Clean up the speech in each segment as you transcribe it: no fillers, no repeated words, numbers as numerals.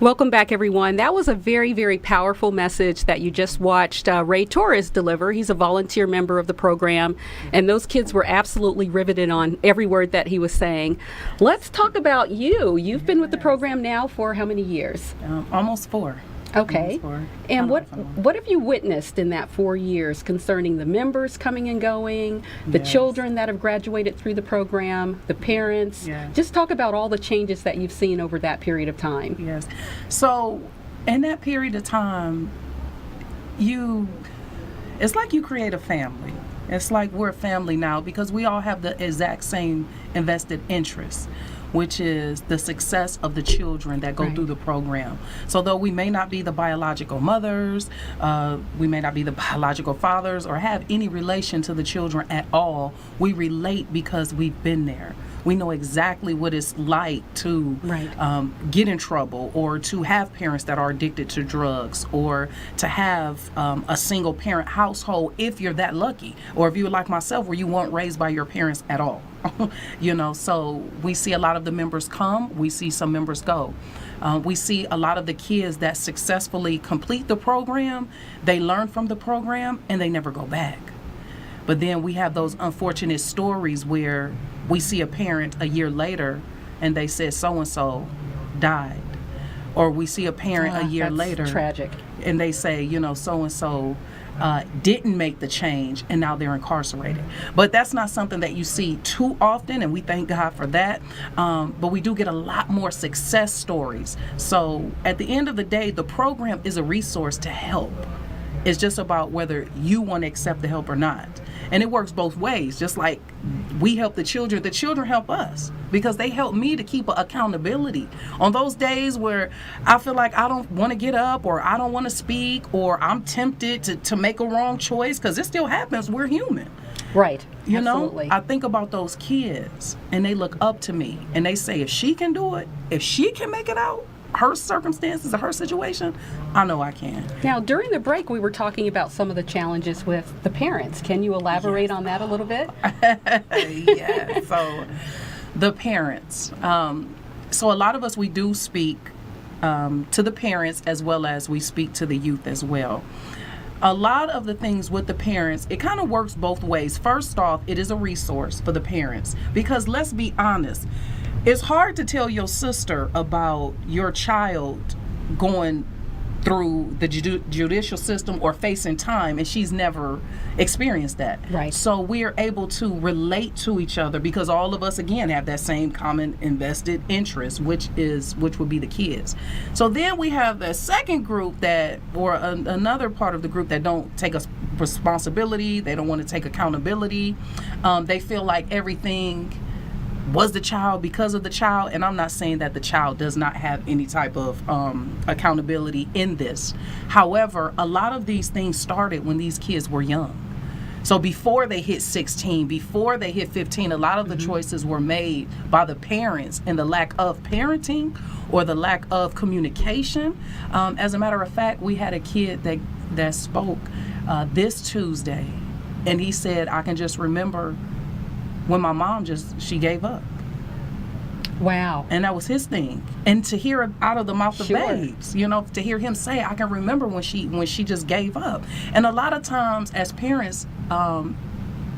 Welcome back, everyone. That was a very, very powerful message that you just watched Ray Torres deliver. He's a volunteer member of the program, and those kids were absolutely riveted on every word that he was saying. Let's talk about you. You've been with the program now for how many years? Almost 4. Okay. Almost 4. And what have you witnessed in that 4 years concerning the members coming and going, the children that have graduated through the program, the parents? Yes. Just talk about all the changes that you've seen over that period of time. Yes. So in that period of time, it's like you create a family. It's like we're a family now because we all have the exact same invested interests, which is the success of the children that go through the program. So though we may not be the biological mothers, we may not be the biological fathers, or have any relation to the children at all, we relate because we've been there. We know exactly what it's like to get in trouble, or to have parents that are addicted to drugs, or to have a single parent household if you're that lucky, or if you're like myself where you weren't raised by your parents at all. So we see a lot of the members come, we see some members go. We see a lot of the kids that successfully complete the program, they learn from the program and they never go back. But then we have those unfortunate stories where we see a parent a year later and they said so-and-so died. Or we see a parent a year later tragic, and they say, so-and-so didn't make the change and now they're incarcerated. But that's not something that you see too often, and we thank God for that. But we do get a lot more success stories. So at the end of the day, the program is a resource to help. It's just about whether you want to accept the help or not. And it works both ways. Just like we help the children help us, because they help me to keep accountability. On those days where I feel like I don't want to get up, or I don't want to speak, or I'm tempted to make a wrong choice, because it still happens, we're human. Right. You Absolutely. know, I think about those kids and they look up to me and they say, if she can do it, if she can make it out, her circumstances or her situation, I know I can. Now, during the break, we were talking about some of the challenges with the parents. Can you elaborate on that a little bit? Yeah, so the parents. So a lot of us, we do speak to the parents as well as we speak to the youth as well. A lot of the things with the parents, it kind of works both ways. First off, it is a resource for the parents, because let's be honest, it's hard to tell your sister about your child going through the judicial system or facing time, and she's never experienced that. Right. So we are able to relate to each other because all of us, again, have that same common invested interest, which would be the kids. So then we have the second group another part of the group that don't take a responsibility. They don't want to take accountability. They feel like everything was the child because of the child, and I'm not saying that the child does not have any type of accountability in this. However, a lot of these things started when these kids were young. So before they hit 16, before they hit 15, a lot of the choices were made by the parents, and the lack of parenting or the lack of communication. As a matter of fact, we had a kid that spoke this Tuesday, and he said, I can just remember when my mom she gave up. Wow. And that was his thing. And to hear it out of the mouth of babes, to hear him say, I can remember when she just gave up. And a lot of times as parents,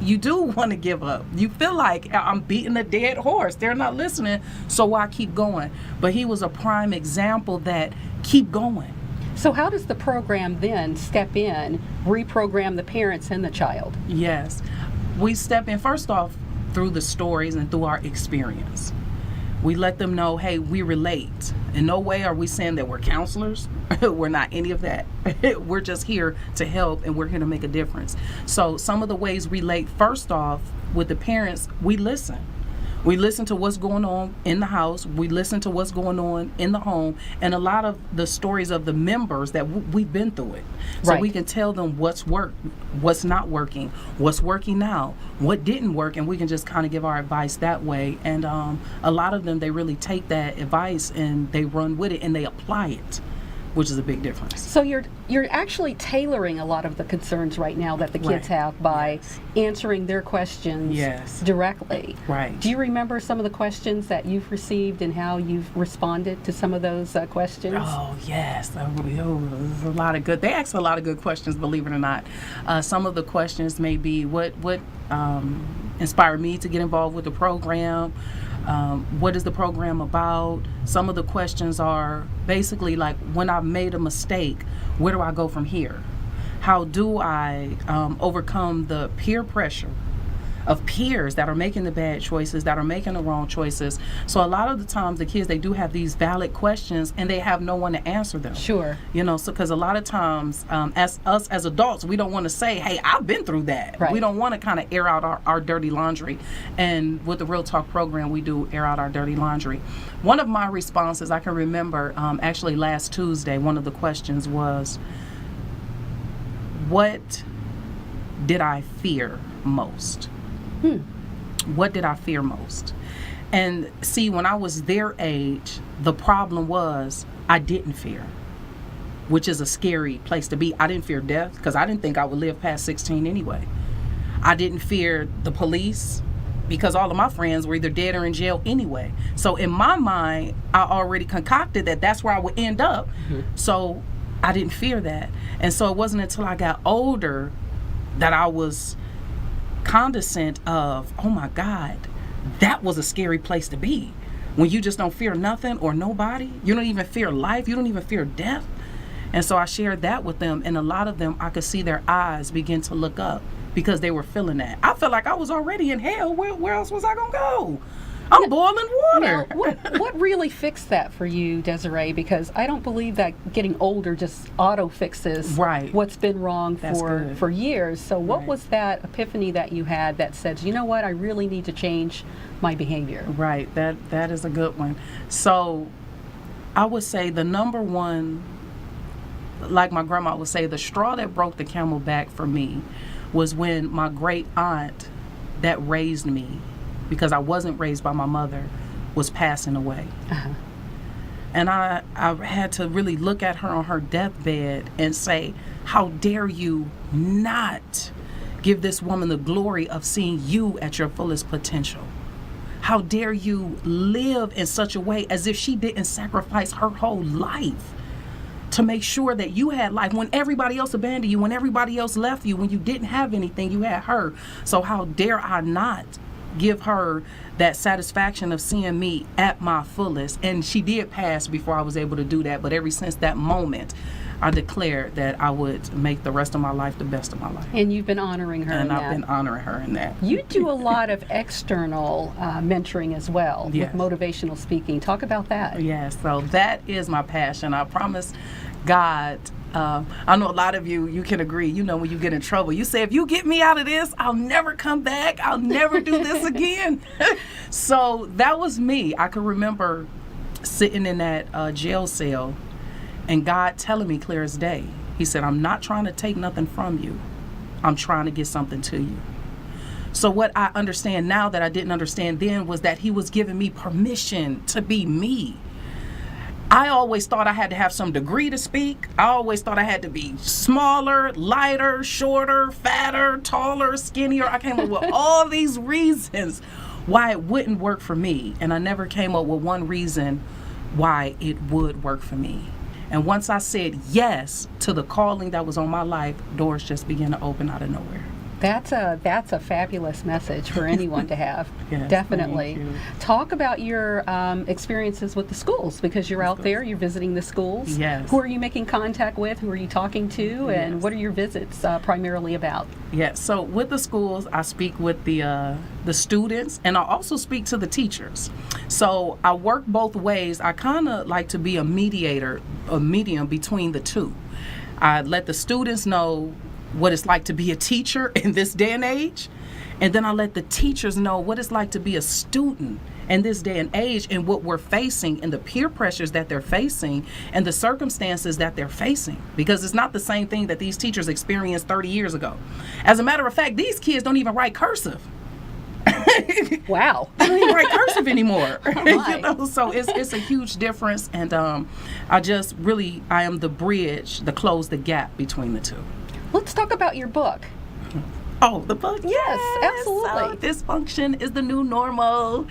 you do want to give up. You feel like I'm beating a dead horse. They're not listening, so why keep going? But he was a prime example that keep going. So how does the program then step in, reprogram the parents and the child? Yes. We step in, first off, through the stories and through our experience. We let them know, hey, we relate. In no way are we saying that we're counselors. We're not any of that. We're just here to help, and we're here to make a difference. So some of the ways we relate, first off, with the parents, we listen. We listen to what's going on in the house. We listen to what's going on in the home, and a lot of the stories of the members that we've been through it. So we can tell them what's worked, what's not working, what's working now, what didn't work, and we can just kind of give our advice that way. And a lot of them, they really take that advice and they run with it and they apply it. which is a big difference. So you're actually tailoring a lot of the concerns right now that the kids Right. have by Yes. answering their questions Yes. directly. Right. Do you remember some of the questions that you've received and how you've responded to some of those questions? Oh yes, there's a lot of good. They ask a lot of good questions, believe it or not. Some of the questions may be what inspired me to get involved with the program. What is the program about? Some of the questions are basically like, when I've made a mistake, where do I go from here? How do I overcome the peer pressure of peers that are making the bad choices, that are making the wrong choices? So a lot of the times the kids, they do have these valid questions and they have no one to answer them. Sure. You know, so because a lot of times as us as adults, we don't want to say, hey, I've been through that. Right. We don't want to kind of air out our dirty laundry. And with the Real Talk program, we do air out our dirty laundry. One of my responses, I can remember actually last Tuesday, one of the questions was, what did I fear most? What did I fear most? And see, when I was their age, the problem was I didn't fear, which is a scary place to be. I didn't fear death because I didn't think I would live past 16 anyway. I didn't fear the police because all of my friends were either dead or in jail anyway. So in my mind, I already concocted that that's where I would end up. So I didn't fear that. And so it wasn't until I got older that I was cognizant of, oh my God, that was a scary place to be. When you just don't fear nothing or nobody, you don't even fear life, you don't even fear death. And so I shared that with them, and a lot of them, I could see their eyes begin to look up because they were feeling that. I felt like I was already in hell. Where else was I gonna go? I'm boiling Now, water. what really fixed that for you, Desiree? Because I don't believe that getting older just auto fixes Right. what's been wrong That's good. for years. So what Right. was that epiphany that you had that said, you know what, I really need to change my behavior? Right, that is a good one. So I would say the number one, like my grandma would say, the straw that broke the camel back for me was when my great aunt that raised me, because I wasn't raised by my mother, was passing away. And I had to really look at her on her deathbed and say, how dare you not give this woman the glory of seeing you at your fullest potential? How dare you live in such a way as if she didn't sacrifice her whole life to make sure that you had life when everybody else abandoned you, when everybody else left you, when you didn't have anything, you had her. So how dare I not give her that satisfaction of seeing me at my fullest? And she did pass before I was able to do that, but ever since that moment, I declared that I would make the rest of my life the best of my life. And you've been honoring her in And that. I've been honoring her in that. You do a lot of external mentoring as well, Yes. with motivational speaking. Talk about that. Yeah, so that is my passion. I promise God, I know a lot of you can agree, you know, when you get in trouble, you say, if you get me out of this, I'll never come back. I'll never do this again. So that was me. I can remember sitting in that jail cell and God telling me clear as day. He said, I'm not trying to take nothing from you. I'm trying to get something to you. So what I understand now that I didn't understand then was that he was giving me permission to be me. I always thought I had to have some degree to speak. I always thought I had to be smaller, lighter, shorter, fatter, taller, skinnier. I came up with all these reasons why it wouldn't work for me. And I never came up with one reason why it would work for me. And once I said yes to the calling that was on my life, doors just began to open out of nowhere. That's a fabulous message for anyone to have. Yes, Definitely. thank you. Talk about your experiences with the schools, because you're out there, you're visiting the schools. Yes. Who are you making contact with? Who are you talking to? And Yes. what are your visits primarily about? Yeah, so with the schools, I speak with the students, and I also speak to the teachers. So I work both ways. I kind of like to be a mediator, a medium between the two. I let the students know what it's like to be a teacher in this day and age, and then I let the teachers know what it's like to be a student in this day and age, and what we're facing, and the peer pressures that they're facing, and the circumstances that they're facing, because it's not the same thing that these teachers experienced 30 years ago. As a matter of fact, these kids don't even write cursive. Wow. I don't even write cursive anymore. my. So it's a huge difference, and I am the bridge to close the gap between the two. Let's talk about your book. Oh, the book? Yes, absolutely. Dysfunction is the new normal.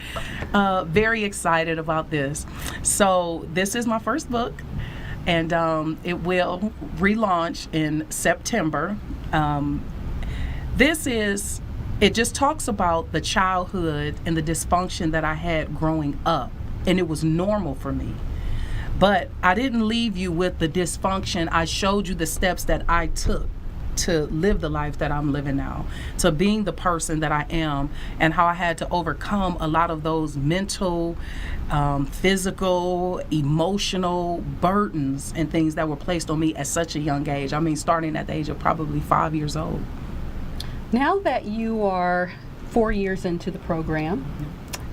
Very excited about this. So this is my first book, and it will relaunch in September. It just talks about the childhood and the dysfunction that I had growing up, and it was normal for me. But I didn't leave you with the dysfunction. I showed you the steps that I took to live the life that I'm living now, to being the person that I am, and how I had to overcome a lot of those mental, physical, emotional burdens and things that were placed on me at such a young age. I mean, starting at the age of probably 5 years old. Now that you are 4 years into the program,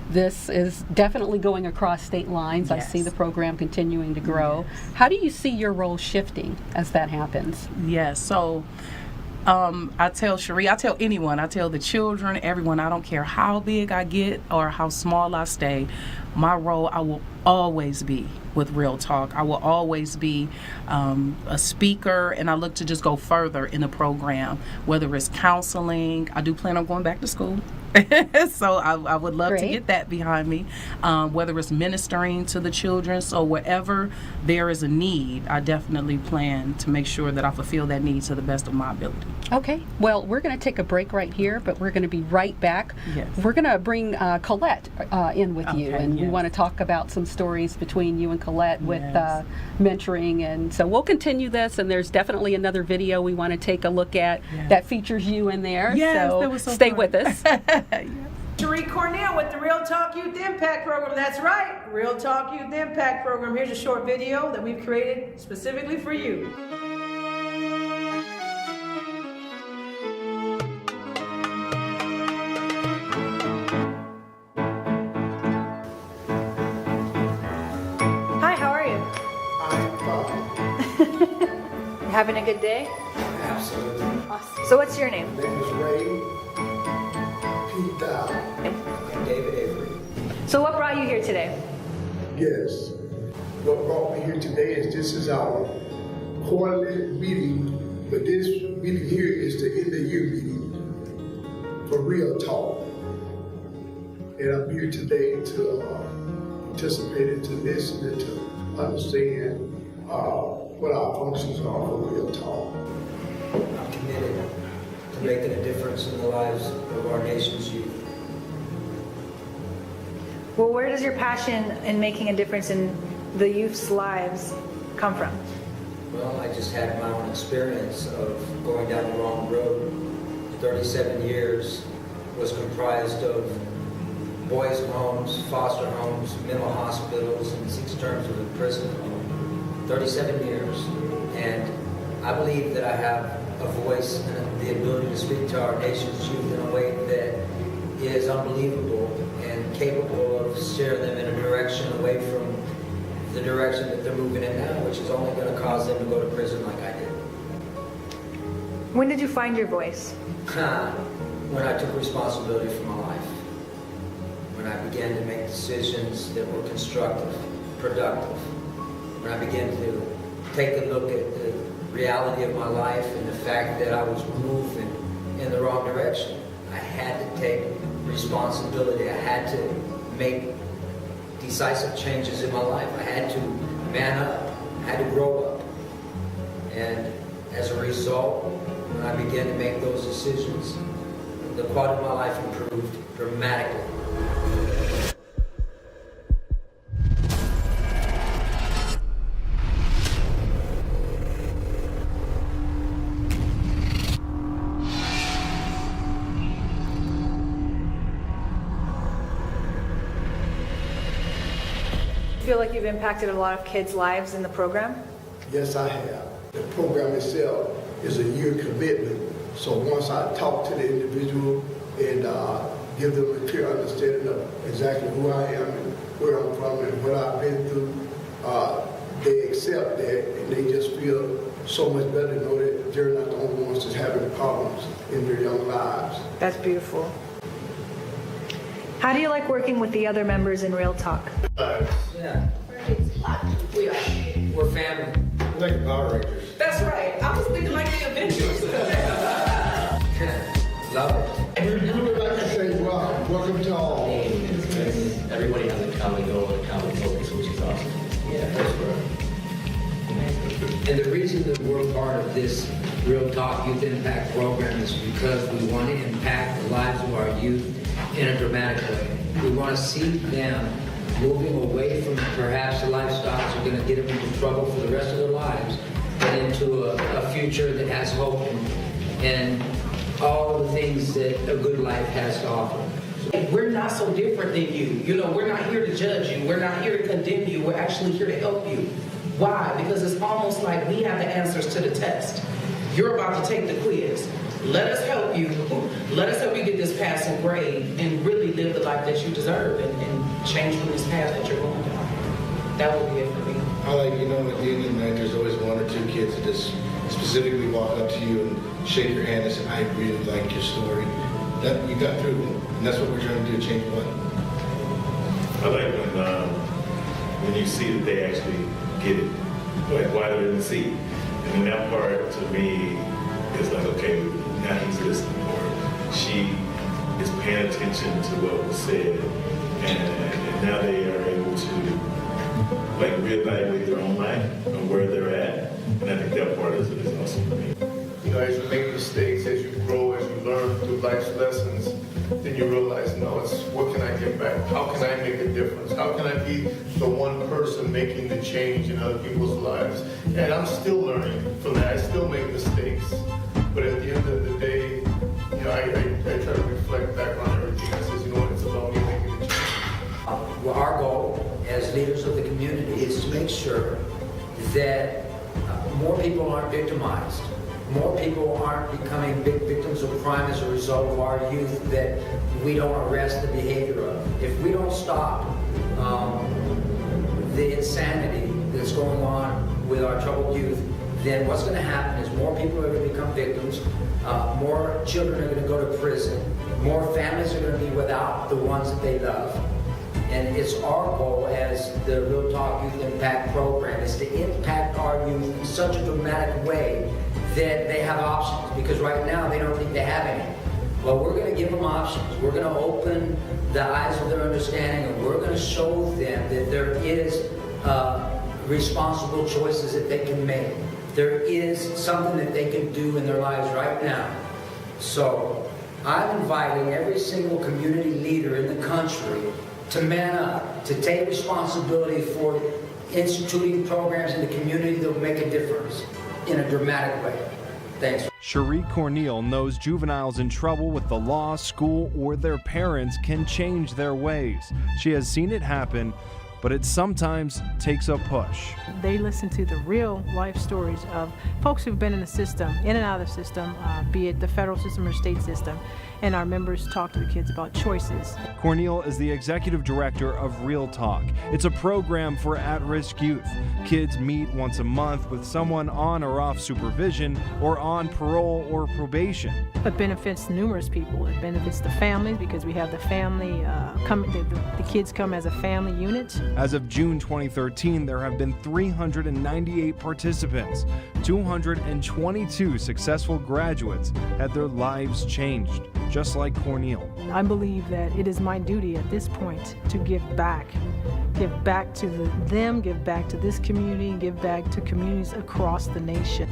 this is definitely going across state lines. Yes. I see the program continuing to grow. Yes. How do you see your role shifting as that happens? Yes. So I tell Cherie, I tell anyone, I tell the children, everyone, I don't care how big I get or how small I stay, my role, I will always be with Real Talk. I will always be a speaker, and I look to just go further in the program, whether it's counseling. I do plan on going back to school. So I would love to get that behind me, whether it's ministering to the children. So wherever there is a need, I definitely plan to make sure that I fulfill that need to the best of my ability. Okay, well, we're going to take a break right here, but we're going to be right back. Yes. We're going to bring Colette in with you, and we yes. want to talk about some stories between you and Colette with Yes. mentoring. And so we'll continue this, and there's definitely another video we want to take a look at Yes. that features you in there. Yes, so that was so stay fun. with us. Cherie Cornell with the Real Talk Youth Impact Program. That's right, Real Talk Youth Impact Program. Here's a short video that we've created specifically for you. Hi, how are you? I'm fine. You having a good day? Absolutely. Awesome. So what's your name? My name is Ray Pete Dow. And David Avery. So what brought you here today? Yes. What brought me here today is this is our quarterly meeting, but this meeting here is the end of year meeting for Real Talk. And I'm here today to participate into this and to understand what our functions are for Real Talk. I'm committed to making a difference in the lives of our nation's youth. Well, where does your passion in making a difference in the youth's lives come from? Well, I just had my own experience of going down the wrong road. 37 years was comprised of boys' homes, foster homes, mental hospitals, and 6 terms of imprisonment. 37 years. And I believe that I have a voice and the ability to speak to our nation's youth in a way that is unbelievable and capable of steering them in a direction away from the direction that they're moving in now, which is only going to cause them to go to prison like I did. When did you find your voice? When I took responsibility for my life. When I began to make decisions that were constructive, productive. When I began to take a look at the reality of my life and the fact that I was moving in the wrong direction. I had to take responsibility. I had to make decisive changes in my life. I had to man up. I had to grow up. And as a result, when I began to make those decisions, the quality of my life improved dramatically. Do you feel like you've impacted a lot of kids' lives in the program? Yes, I have. The program itself is a year commitment. So once I talk to the individual and give them a clear understanding of exactly who I am and where I'm from and what I've been through, they accept that and they just feel so much better to know that they're not the only ones that's having problems in their young lives. That's beautiful. How do you like working with the other members in Real Talk? Yeah. We're family. Like the Power Rangers. That's right. I was thinking like the Avengers. Love it. You would like to say, wow, welcome to all. Everybody has a common goal and a common focus, which is awesome. Yeah, that's right. And the reason that we're part of this Real Talk Youth Impact program is because we want to impact the lives of our youth in a dramatic way. We want to see them moving away from perhaps the lifestyles that are going to get them into trouble for the rest of their lives and into a future that has hope and all the things that a good life has to offer. We're not so different than you. You know, we're not here to judge you. We're not here to condemn you. We're actually here to help you. Why? Because it's almost like we have the answers to the test. You're about to take the quiz. Let us help you. Let us help you get this passing grade and really live the life that you deserve and change from this path that you're going down. That would be it for me. I like, you know, at the end of the night, there's always one or two kids that just specifically walk up to you and shake your hand and say, I really like your story. That you got through, and that's what we're trying to do, change one. I like when you see that they actually get it, like why they're in the seat. And then that part to me is like, okay, now he's listening, or she is paying attention to what was said, and now they are able to like reevaluate their own life and where they're at. And I think that part is awesome for me. You know, as you make mistakes, as you grow, as you learn through life's lessons, then you realize, no, it's what can I give back? How can I make a difference? How can I be the one person making the change in other people's lives? And I'm still learning from that. I still make mistakes. But at the end of the day, you know, I try to reflect back on everything. I says, you know what, it's about me making the change. Well, our goal as leaders of the community is to make sure that more people aren't victimized. More people aren't becoming big victims of crime as a result of our youth that we don't arrest the behavior of. If we don't stop the insanity that's going on with our troubled youth, then what's going to happen is more people are going to become victims, more children are going to go to prison, more families are going to be without the ones that they love. And it's our goal as the Real Talk Youth Impact Program is to impact our youth in such a dramatic way that they have options, because right now they don't think they have any. Well, we're going to give them options. We're going to open the eyes of their understanding, and we're going to show them that there is responsible choices that they can make. There is something that they can do in their lives right now. So I'm inviting every single community leader in the country to man up, to take responsibility for instituting programs in the community that will make a difference in a dramatic way. Thanks. Cherie Corneal knows juveniles in trouble with the law, school, or their parents can change their ways. She has seen it happen, but it sometimes takes a push. They listen to the real life stories of folks who've been in the system, in and out of the system, be it the federal system or state system, and our members talk to the kids about choices. Corneal is the executive director of Real Talk. It's a program for at-risk youth. Kids meet once a month with someone on or off supervision or on parole or probation. It benefits numerous people. It benefits the families because we have the family, the kids come as a family unit. As of June 2013, there have been 398 participants. 222 successful graduates had their lives changed, just like Corneal. I believe that it is my duty at this point to give back to them, give back to this community, give back to communities across the nation.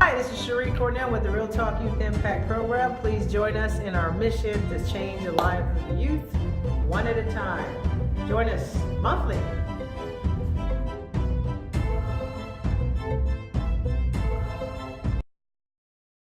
Hi, this is Cherie Corneal with the Real Talk Youth Impact Program. Please join us in our mission to change the lives of the youth one at a time. Join us monthly